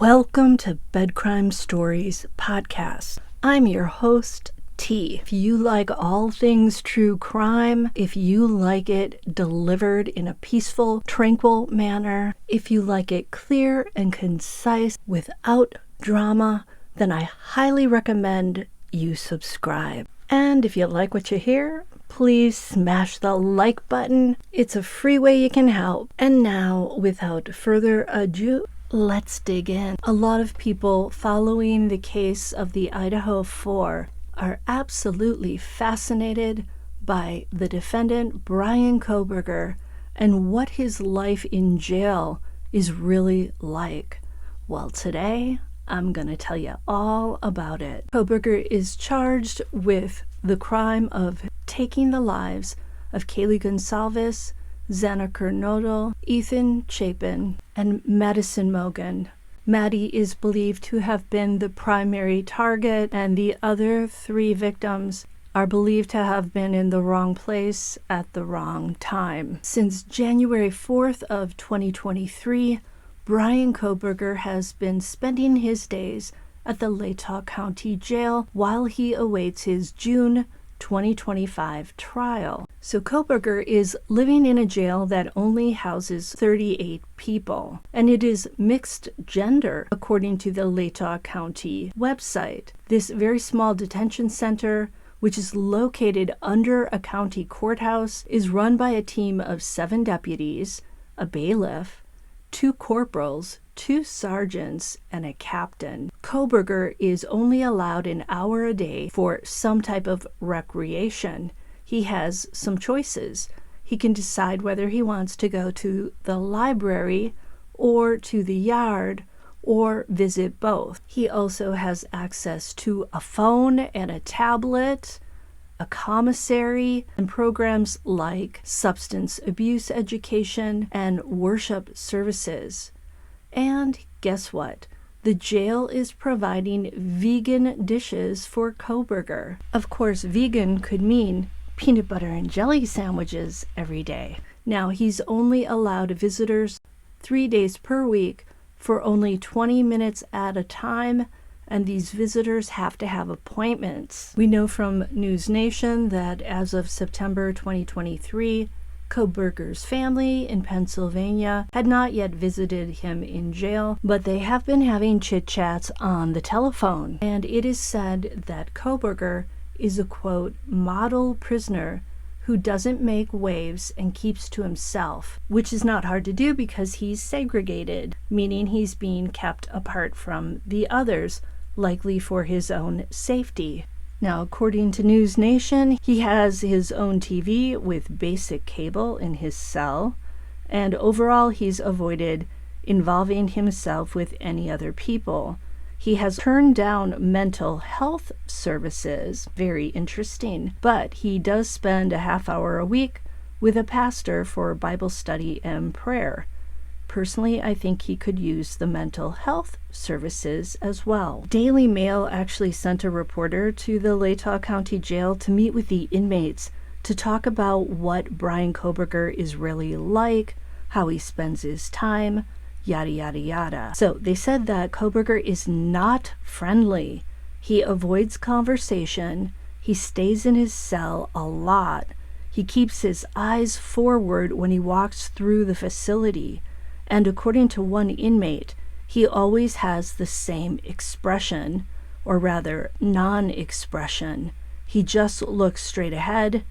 Welcome to Bed Crime Stories podcast. I'm your host, T. If you like all things true crime, if you like it delivered in a peaceful, tranquil manner, if you like it clear and concise without drama, then I highly recommend you subscribe. And if you like what you hear, please smash the like button. It's a free way you can help. And now, without further ado, let's dig in. A lot of people following the case of the Idaho 4 are absolutely fascinated by the defendant, Bryan Kohberger, and what his life in jail is really like. Well, today, I'm going to tell you all about it. Kohberger is charged with the crime of taking the lives of Kaylee Gonsalves, Xana Kernodle, Ethan Chapin, and Madison Mogan. Maddie is believed to have been the primary target, and the other three victims are believed to have been in the wrong place at the wrong time. Since January 4th of 2023, Bryan Kohberger has been spending his days at the Latah County Jail while he awaits his June 2025 trial. So Kohberger is living in a jail that only houses 38 people, and it is mixed gender according to the Latah County website. This very small detention center, which is located under a county courthouse, is run by a team of 7 deputies, a bailiff, 2 corporals, 2 sergeants, and a captain. Kohberger is only allowed an hour a day for some type of recreation. He has some choices. He can decide whether he wants to go to the library or to the yard or visit both. He also has access to a phone and a tablet, a commissary, and programs like substance abuse education and worship services. And guess what? The jail is providing vegan dishes for Kohberger. Of course, vegan could mean peanut butter and jelly sandwiches every day. Now, he's only allowed visitors 3 days per week for only 20 minutes at a time, and these visitors have to have appointments. We know from News Nation that as of September 2023, Kohberger's family in Pennsylvania had not yet visited him in jail, but they have been having chit-chats on the telephone. And it is said that Kohberger is a, quote, model prisoner who doesn't make waves and keeps to himself, which is not hard to do because he's segregated, meaning he's being kept apart from the others, likely for his own safety. Now, according to News Nation, he has his own TV with basic cable in his cell, and overall he's avoided involving himself with any other people. He has turned down mental health services, very interesting, but he does spend a half hour a week with a pastor for Bible study and prayer. Personally, I think he could use the mental health services as well. Daily Mail actually sent a reporter to the Latah County Jail to meet with the inmates to talk about what Bryan Kohberger is really like, how he spends his time, yada, yada, yada. So they said that Kohberger is not friendly. He avoids conversation. He stays in his cell a lot. He keeps his eyes forward when he walks through the facility. And according to one inmate, he always has the same expression, or rather, non-expression. He just looks straight ahead.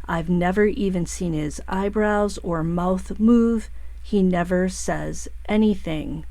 I've never even seen his eyebrows or mouth move. He never says anything.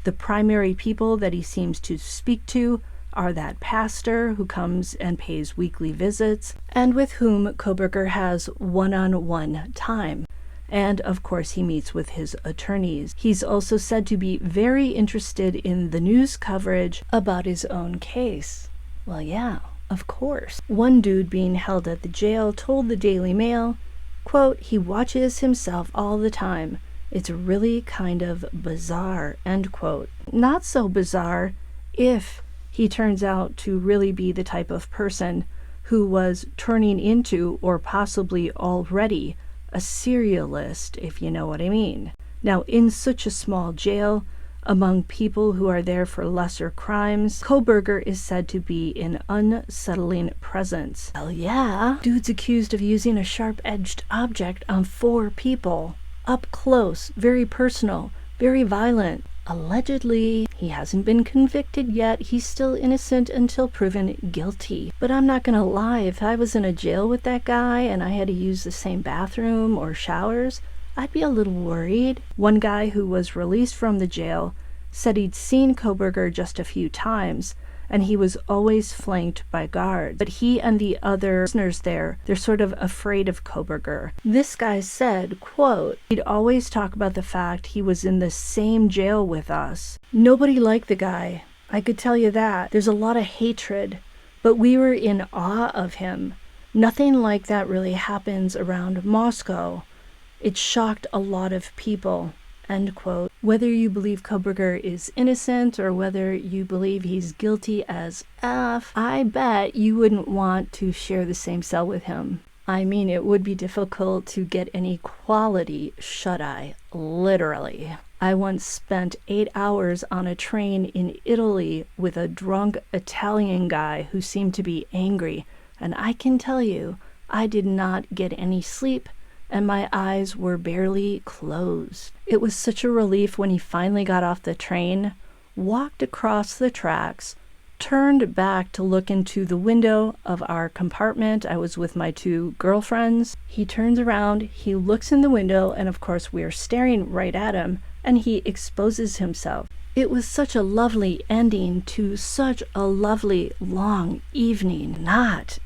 The primary people that he seems to speak to are that pastor who comes and pays weekly visits, and with whom Kohberger has one-on-one time. And of course, he meets with his attorneys. He's also said to be very interested in the news coverage about his own case. Well, yeah, of course. One dude being held at the jail told the Daily Mail, quote, he watches himself all the time. It's really kind of bizarre, end quote. Not so bizarre if he turns out to really be the type of person who was turning into, or possibly already, a serialist, if you know what I mean. Now, in such a small jail, Among people who are there for lesser crimes, Kohberger is said to be an unsettling presence. Hell yeah. Dude's accused of using a sharp-edged object on 4 people. Up close, very personal, very violent. Allegedly, he hasn't been convicted yet. He's still innocent until proven guilty. But I'm not gonna lie, if I was in a jail with that guy and I had to use the same bathroom or showers, I'd be a little worried. One guy who was released from the jail said he'd seen Kohberger just a few times, and he was always flanked by guards. But he and the other prisoners there, they're sort of afraid of Kohberger. This guy said, quote, he'd always talk about the fact he was in the same jail with us. Nobody liked the guy. I could tell you that. There's a lot of hatred, but we were in awe of him. Nothing like that really happens around Moscow. It shocked a lot of people, end quote. Whether you believe Kohberger is innocent or whether you believe he's guilty as F, I bet you wouldn't want to share the same cell with him. I mean, it would be difficult to get any quality shut-eye, literally. I once spent 8 hours on a train in Italy with a drunk Italian guy who seemed to be angry, and I can tell you, I did not get any sleep, and my eyes were barely closed. It was such a relief when he finally got off the train, walked across the tracks, turned back to look into the window of our compartment. I was with my 2 girlfriends. He turns around, he looks in the window, and of course we're staring right at him, and he exposes himself. It was such a lovely ending to such a lovely long evening.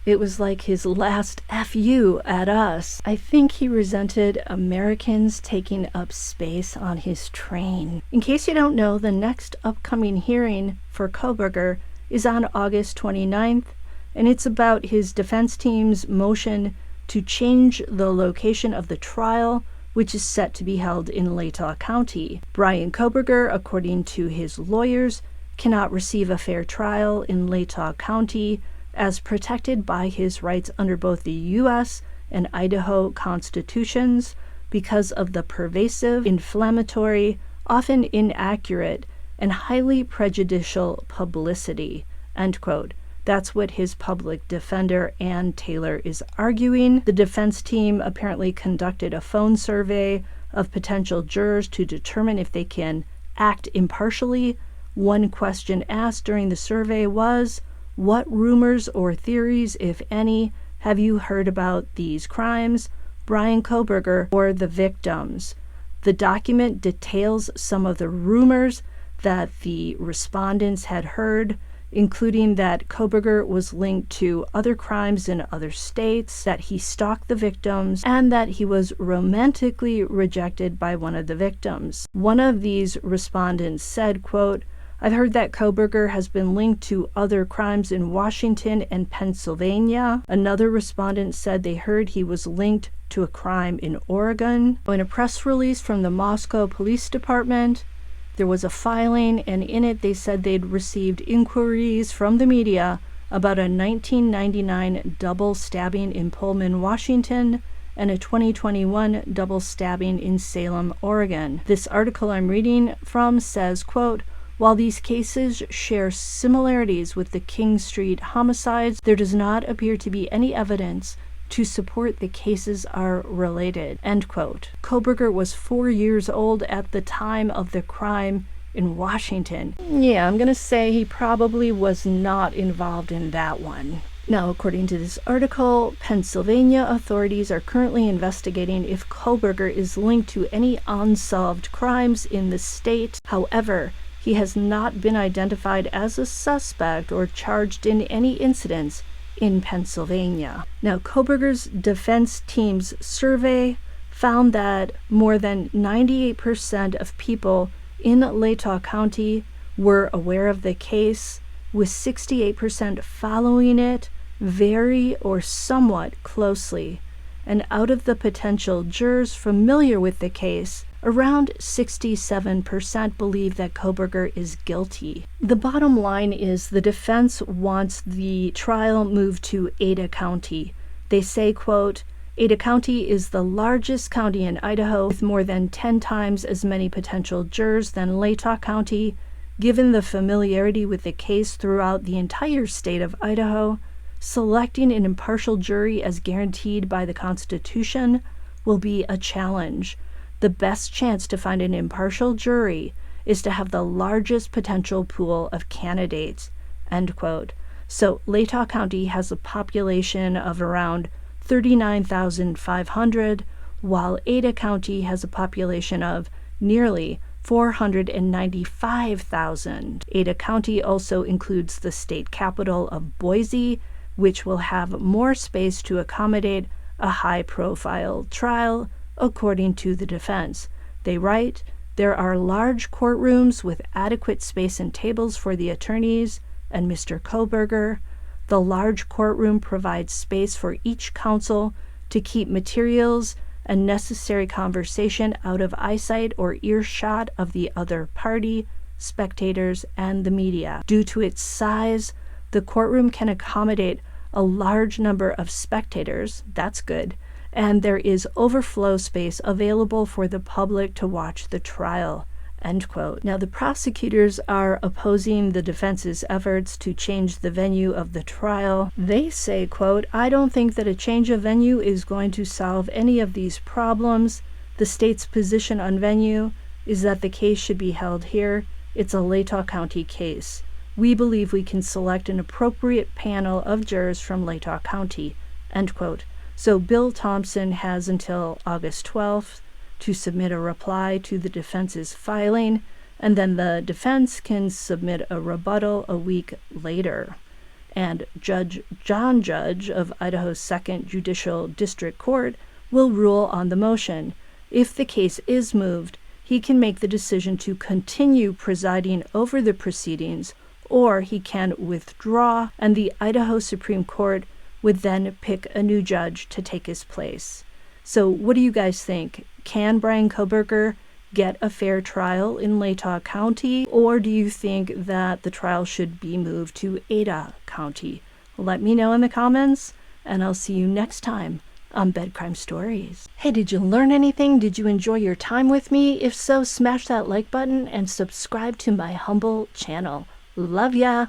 It was like his last F.U. at us. I think he resented Americans taking up space on his train. In case you don't know, the next upcoming hearing for Kohberger is on August 29th, and it's about his defense team's motion to change the location of the trial, which is set to be held in Latah County. Bryan Kohberger, according to his lawyers, cannot receive a fair trial in Latah County as protected by his rights under both the U.S. and Idaho constitutions because of the pervasive, inflammatory, often inaccurate, and highly prejudicial publicity, end quote. That's what his public defender, Ann Taylor, is arguing. The defense team apparently conducted a phone survey of potential jurors to determine if they can act impartially. One question asked during the survey was, what rumors or theories, if any, have you heard about these crimes, Brian Kohberger or the victims? The document details some of the rumors that the respondents had heard, including that Kohberger was linked to other crimes in other states, that he stalked the victims, and that he was romantically rejected by one of the victims. One of these respondents said, quote, I've heard that Kohberger has been linked to other crimes in Washington and Pennsylvania. Another respondent said they heard he was linked to a crime in Oregon. In a press release from the Moscow Police Department, there was a filing, and in it they said they'd received inquiries from the media about a 1999 double stabbing in Pullman, Washington, and a 2021 double stabbing in Salem, Oregon. This article I'm reading from says, quote, while these cases share similarities with the King Street homicides, there does not appear to be any evidence to support the cases are related, end quote. Kohberger was 4 years old at the time of the crime in Washington. Yeah, I'm gonna say he probably was not involved in that one. Now, according to this article, Pennsylvania authorities are currently investigating if Kohberger is linked to any unsolved crimes in the state. However, he has not been identified as a suspect or charged in any incidents in Pennsylvania. Now, Kohberger's defense team's survey found that more than 98% of people in Latah County were aware of the case, with 68% following it very or somewhat closely. And out of the potential jurors familiar with the case, around 67% believe that Kohberger is guilty. The bottom line is the defense wants the trial moved to Ada County. They say, quote, Ada County is the largest county in Idaho, with more than 10 times as many potential jurors than Latah County. Given the familiarity with the case throughout the entire state of Idaho, selecting an impartial jury as guaranteed by the Constitution will be a challenge. The best chance to find an impartial jury is to have the largest potential pool of candidates, end quote. So Latah County has a population of around 39,500, while Ada County has a population of nearly 495,000. Ada County also includes the state capital of Boise, which will have more space to accommodate a high-profile trial, according to the defense. They write, "There are large courtrooms with adequate space and tables for the attorneys and Mr. Kohberger. The large courtroom provides space for each counsel to keep materials and necessary conversation out of eyesight or earshot of the other party, spectators, and the media. Due to its size, the courtroom can accommodate a large number of spectators," that's good, "and there is overflow space available for the public to watch the trial," end quote. Now, the prosecutors are opposing the defense's efforts to change the venue of the trial. They say, quote, "I don't think that a change of venue is going to solve any of these problems. The state's position on venue is that the case should be held here. It's a Latah County case. We believe we can select an appropriate panel of jurors from Latah County," end quote. So Bill Thompson has until August 12th to submit a reply to the defense's filing, and then the defense can submit a rebuttal a week later. And Judge John Judge of Idaho's 2nd Judicial District Court will rule on the motion. If the case is moved, he can make the decision to continue presiding over the proceedings, or he can withdraw, and the Idaho Supreme Court would then pick a new judge to take his place. So what do you guys think? Can Brian Kohberger get a fair trial in Latah County, or do you think that the trial should be moved to Ada County? Let me know in the comments, and I'll see you next time on Bed Crime Stories. Hey, did you learn anything? Did you enjoy your time with me? If so, smash that like button and subscribe to my humble channel. Love ya!